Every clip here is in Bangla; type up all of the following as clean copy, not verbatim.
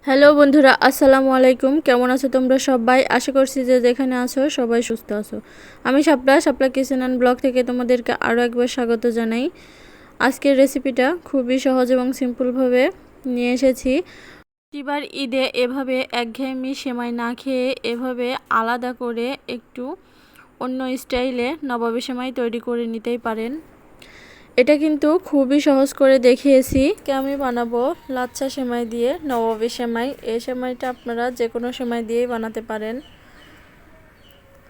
হ্যালো বন্ধুরা, আসসালামু আলাইকুম। কেমন আছো তোমরা সবাই? আশা করছি যে যেখানে আছো সবাই সুস্থ আছো। আমি শাপলা কিচেন অ্যান্ড ব্লগ থেকে তোমাদেরকে আরও একবার স্বাগত জানাই। আজকের রেসিপিটা খুবই সহজ এবং সিম্পলভাবে নিয়ে এসেছি। প্রতিবার ঈদে এভাবে একঘেয়েমি সেমাই না খেয়ে এভাবে আলাদা করে একটু অন্য স্টাইলে নবাবী সেমাই তৈরি করে নিতেই পারেন। এটা কিন্তু খুবই সহজ করে দেখিয়েছি। আমি বানাবো লাচ্ছা সেমাই দিয়ে নবাবী সেমাই। এই সেমাইটা আপনারা যে কোনো সেমাই দিয়েই বানাতে পারেন।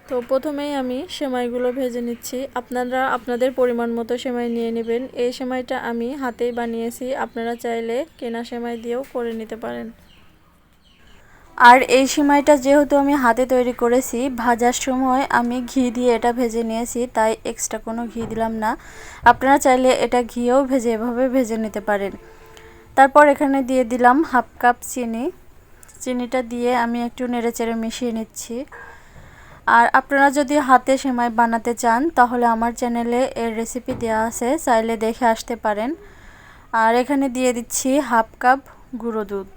তো প্রথমেই আমি সেমাইগুলো ভেজে নিচ্ছি। আপনারা আপনাদের পরিমাণ মতো সেমাই নিয়ে নেবেন। এই সেমাইটা আমি হাতেই বানিয়েছি, আপনারা চাইলে কেনা সেমাই দিয়েও করে নিতে পারেন। আর এই সেমাইটা যেহেতু আমি হাতে তৈরি করেছি, ভাজার সময় আমি ঘি দিয়ে এটা ভেজে নিয়েছি, তাই এক্সট্রা কোনো ঘি দিলাম না। আপনারা চাইলে এটা ঘিয়েও ভেজে এভাবে ভেজে নিতে পারেন। তারপর এখানে দিয়ে দিলাম হাফ কাপ চিনি। চিনিটা দিয়ে আমি একটু নেড়েচেড়ে মিশিয়ে নিচ্ছি। আর আপনারা যদি হাতে সেমাই বানাতে চান তাহলে আমার চ্যানেলে এর রেসিপি দেওয়া আছে, চাইলে দেখে আসতে পারেন। আর এখানে দিয়ে দিচ্ছি হাফ কাপ গুঁড়ো দুধ।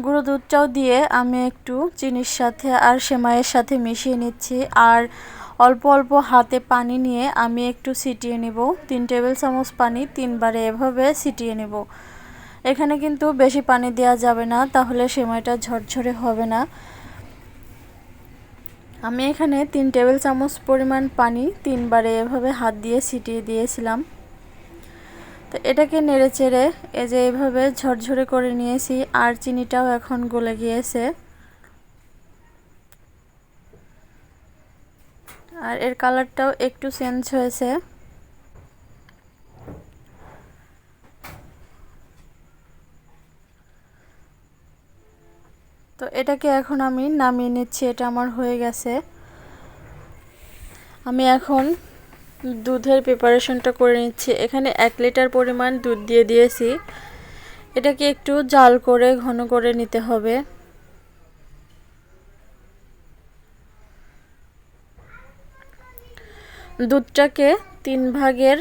গুঁড়ো দুধটাও দিয়ে আমি একটু চিনির সাথে আর সেমাইয়ের সাথে মিশিয়ে নিচ্ছি। আর অল্প অল্প হাতে পানি নিয়ে আমি একটু ছিটিয়ে নেব। 3 টেবিল চামচ পানি 3 বারে এভাবে ছিটিয়ে নেব। এখানে কিন্তু বেশি পানি দেওয়া যাবে না, তাহলে সেমাইটা ঝরঝরে হবে না। আমি এখানে 3 টেবিল চামচ পরিমাণ পানি 3 বারে এভাবে হাত দিয়ে ছিটিয়ে দিয়েছিলাম। তো এটাকে নেড়েচেড়ে এই যে এইভাবে ঝরঝরে করে নিয়েছি। আর চিনিটাও এখন গলে গিয়েছে। আর এর কালারটাও একটু চেঞ্জ হয়েছে। তো এটাকে এখন আমি নামিয়ে নিচ্ছি। এটা আমার হয়ে গেছে। আমি এখন দুধের প্রিপারেশনটা করে নিচ্ছি। এখানে 1 লিটার পরিমাণ দুধ দিয়ে দিয়েছি। এটাকে একটু জাল করে ঘন করে নিতে হবে। দুধটাকে 3 ভাগের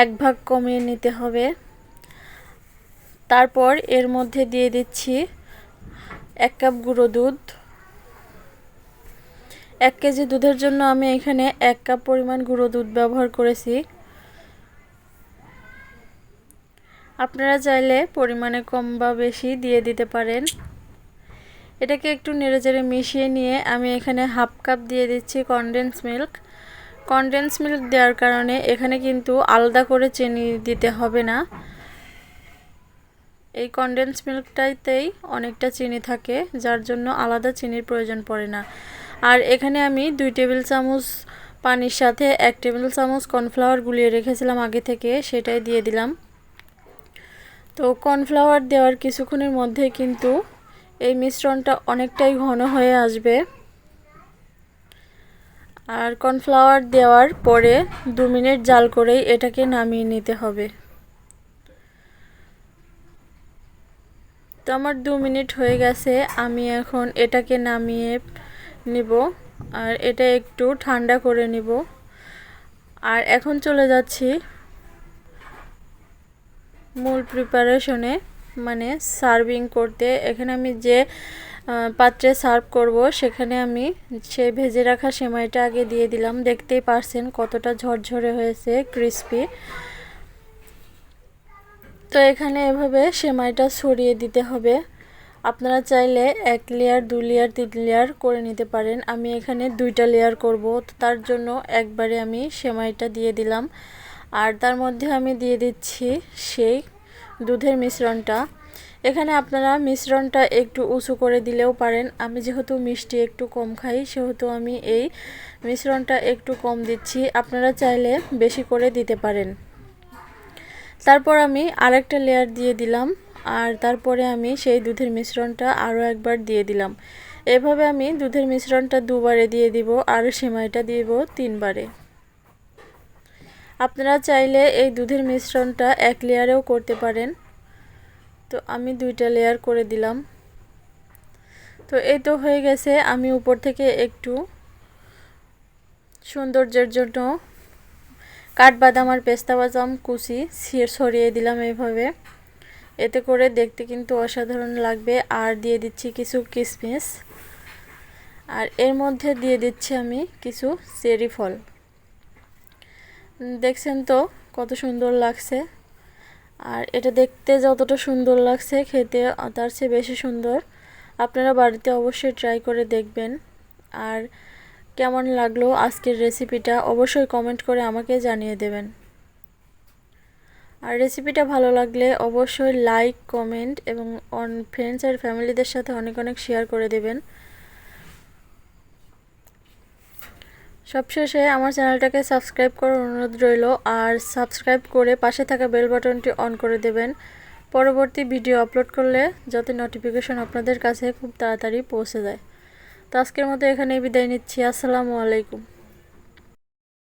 1 ভাগ কমিয়ে নিতে হবে। তারপর এর মধ্যে দিয়ে দিচ্ছি 1 কাপ গুঁড়ো দুধ। 1 কেজি দুধের জন্য আমি এখানে 1 কাপ পরিমাণ গুঁড়ো দুধ ব্যবহার করেছি। আপনারা চাইলে পরিমাণে কম বা বেশি দিয়ে দিতে পারেন। এটাকে একটু নেড়েচেড়ে মিশিয়ে নিয়ে আমি এখানে হাফ কাপ দিয়ে দিচ্ছি কনডেন্স মিল্ক। কনডেন্স মিল্ক দেওয়ার কারণে এখানে কিন্তু আলাদা করে চিনি দিতে হবে না। এই কনডেন্স মিল্কটাতেই অনেকটা চিনি থাকে, যার জন্য আলাদা চিনির প্রয়োজন পড়ে না। আর এখানে আমি 2 টেবিল চামচ পানির সাথে 1 টেবিল চামচ কর্নফ্লাওয়ার গুলিয়ে রেখেছিলাম আগে থেকে, সেটাই দিয়ে দিলাম। তো কর্নফ্লাওয়ার দেওয়ার কিছুক্ষণের মধ্যে কিন্তু এই মিশ্রণটা অনেকটাই ঘন হয়ে আসবে। আর কর্নফ্লাওয়ার দেওয়ার পরে 2 মিনিট জাল করেই এটাকে নামিয়ে নিতে হবে। তো আমার 2 মিনিট হয়ে গেছে। আমি এখন এটাকে নামিয়ে নিব আর এটা একটু ঠান্ডা করে নিব। আর এখন চলে যাচ্ছি মূল প্রিপারেশনে, মানে সার্ভিং করতে। এখানে আমি যে পাত্রে সার্ভ করব সেখানে আমি সেই ভেজে রাখা সেমাইটা আগে দিয়ে দিলাম। দেখতেই পারছেন কতটা ঝরঝরে হয়েছে, ক্রিস্পি। তো এখানে এভাবে সেমাইটা ছড়িয়ে দিতে হবে। আপনারা চাইলে 1 লেয়ার 2 লেয়ার 3 লেয়ার করে নিতে পারেন। আমি এখানে 2টা লেয়ার করব, তো তার জন্য একবারে আমি সেমাইটা দিয়ে দিলাম। আর তার মধ্যে আমি দিয়ে দিচ্ছি সেই দুধের মিশ্রণটা। এখানে আপনারা মিশ্রণটা একটু উঁচু করে দিলেও পারেন। আমি যেহেতু মিষ্টি একটু কম খাই, সেহেতু আমি এই মিশ্রণটা একটু কম দিচ্ছি। আপনারা চাইলে বেশি করে দিতে পারেন। তারপর আমি আরেকটা লেয়ার দিয়ে দিলাম। আর তারপরে আমি সেই দুধের মিশ্রণটা আরও একবার দিয়ে দিলাম। এভাবে আমি দুধের মিশ্রণটা 2 বারে দিয়ে দিব আর সেমাইটা দিব 3 বারে। আপনারা চাইলে এই দুধের মিশ্রণটা 1 লেয়ারেও করতে পারেন। তো আমি 2টা লেয়ার করে দিলাম। তো এই তো হয়ে গেছে। আমি উপর থেকে একটু সৌন্দর্যের জন্য কাঠবাদাম আর পেস্তা বাদাম কুচি ছড়িয়ে দিলাম এইভাবে। এতে করে দেখতে কিন্তু অসাধারণ লাগবে। আর দিয়ে দিচ্ছি কিছু কিশমিশ, আর এর মধ্যে দিয়ে দিচ্ছি আমি কিছু চেরি ফল। দেখছেন তো কত সুন্দর লাগছে। আর এটা দেখতে যতটা সুন্দর লাগছে খেতে তার চেয়ে বেশি সুন্দর। আপনারা বাড়িতে অবশ্যই ট্রাই করে দেখবেন। আর কেমন লাগলো আজকের রেসিপিটা অবশ্যই কমেন্ট করে আমাকে জানিয়ে দেবেন। আর রেসিপিটা ভালো লাগলে অবশ্যই লাইক, কমেন্ট এবং ফ্রেন্ডস আর ফ্যামিলিদের সাথে অনেক অনেক শেয়ার করে দেবেন। সবশেষে আমার চ্যানেলটাকে সাবস্ক্রাইব করার অনুরোধ রইল। আর সাবস্ক্রাইব করে পাশে থাকা বেল বাটনটি অন করে দেবেন পরবর্তী ভিডিও আপলোড করলে যাতে নোটিফিকেশন আপনাদের কাছে খুব তাড়াতাড়ি পৌঁছে যায়। তো আজকের মতো এখানেই বিদায় নিচ্ছি। আসসালামু আলাইকুম।